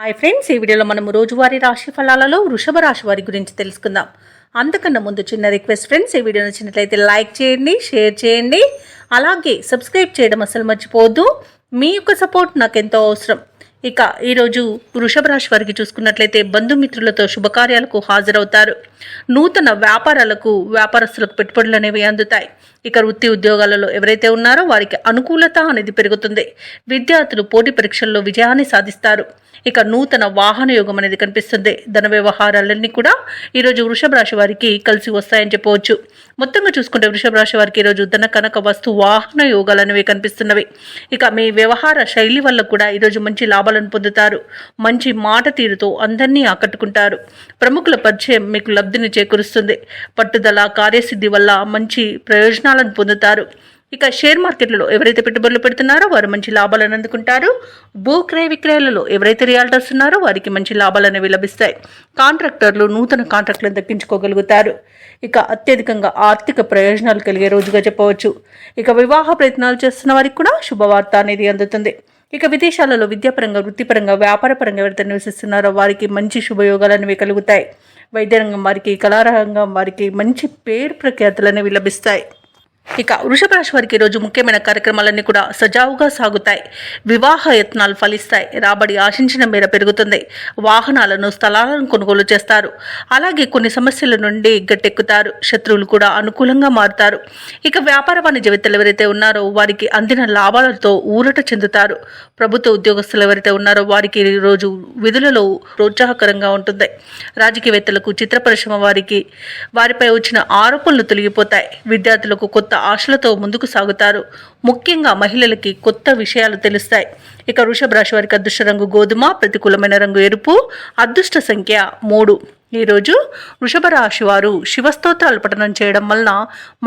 Hi friends, ఈ వీడియోలో మనము రోజువారీ రాశి ఫలాలలో వృషభ రాశి వారి గురించి తెలుసుకుందాం. అంతకన్నా ముందు చిన్న రిక్వెస్ట్ ఫ్రెండ్స్, ఈ వీడియో నచ్చినట్లయితే లైక్ చేయండి, షేర్ చేయండి, అలాగే సబ్స్క్రైబ్ చేయడం అసలు మర్చిపోవద్దు. మీ యొక్క సపోర్ట్ నాకు ఎంతో అవసరం. ఇక ఈరోజు వృషభ రాశి వారికి చూసుకున్నట్లయితే బంధుమిత్రులతో శుభకార్యాలకు హాజరవుతారు. నూతన వ్యాపారస్తులకు పెట్టుబడులు అనేవి అందుతాయి. ఇక వృత్తి ఉద్యోగాలలో ఎవరైతే ఉన్నారో వారికి అనుకూలత అనేది పెరుగుతుంది. విద్యార్థులు పోటీ పరీక్షల్లో విజయాన్ని సాధిస్తారు. ఇక నూతన వాహన యోగం అనేది కనిపిస్తుంది. ధన వ్యవహారాలన్నీ కూడా ఈరోజు వృషభ రాశి వారికి కలిసి వస్తాయని చెప్పవచ్చు. మొత్తంగా చూసుకుంటే వృషభ రాశి వారికి ఈరోజు ధన కనక వస్తు వాహన యోగాలు అనేవి కనిపిస్తున్నవి. ఇక మీ వ్యవహార శైలి వల్ల కూడా ఈరోజు మంచి లాభాలను పొందుతారు. మంచి మాట తీరుతో అందరినీ ఆకట్టుకుంటారు. ప్రముఖుల పరిచయం మీకు లబ్ధిని చేకూరుస్తుంది. పట్టుదల కార్యసిద్ధి వల్ల మంచి ప్రయోజనాలను పొందుతారు. ఇక షేర్ మార్కెట్లలో ఎవరైతే పెట్టుబడులు పెడుతున్నారో వారు మంచి లాభాలను అందుకుంటారు. భూ క్రయ విక్రయాలలో ఎవరైతే రియాల్టర్స్ ఉన్నారో వారికి మంచి లాభాలు అనేవి లభిస్తాయి. కాంట్రాక్టర్లు నూతన కాంట్రాక్టులను దక్కించుకోగలుగుతారు. ఇక అత్యధికంగా ఆర్థిక ప్రయోజనాలు కలిగే రోజుగా చెప్పవచ్చు. ఇక వివాహ ప్రయత్నాలు చేస్తున్న వారికి కూడా శుభవార్త అనేది అందుతుంది. ఇక విదేశాలలో విద్యాపరంగా, వృత్తిపరంగా, వ్యాపారపరంగా ఎవరైతే నివసిస్తున్నారో వారికి మంచి శుభయోగాలు అనేవి కలుగుతాయి. వైద్య రంగం వారికి, కళారంగం వారికి మంచి పేరు ప్రఖ్యాతులు అనేవి లభిస్తాయి. ఇక వృషభ రాశి వారికి ఈరోజు ముఖ్యమైన కార్యక్రమాలన్నీ కూడా సజావుగా సాగుతాయి. వివాహ యత్నాలు ఫలిస్తాయి. రాబడి ఆశించిన మేర పెరుగుతుంది. వాహనాలను, స్థలాలను కొనుగోలు చేస్తారు. అలాగే కొన్ని సమస్యల నుండి గట్టెక్కుతారు. శత్రువులు కూడా అనుకూలంగా మారుతారు. ఇక వ్యాపార వాణిజ్యవేత్తలు ఎవరైతే ఉన్నారో వారికి అందిన లాభాలతో ఊరట చెందుతారు. ప్రభుత్వ ఉద్యోగస్తులు ఎవరైతే ఉన్నారో వారికి ఈరోజు విధులలో ప్రోత్సాహకరంగా ఉంటుంది. రాజకీయవేత్తలకు, చిత్ర పరిశ్రమ వారిపై వచ్చిన ఆరోపణలు తొలగిపోతాయి. విద్యార్థులకు కొత్త ఆశలతో ముందుకు సాగుతారు. ముఖ్యంగా మహిళలకి కొత్త విషయాలు తెలుస్తాయి. ఇక వృషభ రాశి వారికి అదృష్ట రంగు గోధుమ, ప్రతికూలమైన రంగు ఎరుపు, అదృష్ట సంఖ్య 3. ఈరోజు వృషభ రాశి వారు శివస్తోత్రాలు పఠనం చేయడం వలన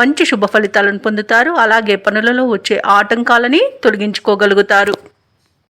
మంచి శుభ ఫలితాలను పొందుతారు. అలాగే పనులలో వచ్చే ఆటంకాలని తొలగించుకోగలుగుతారు.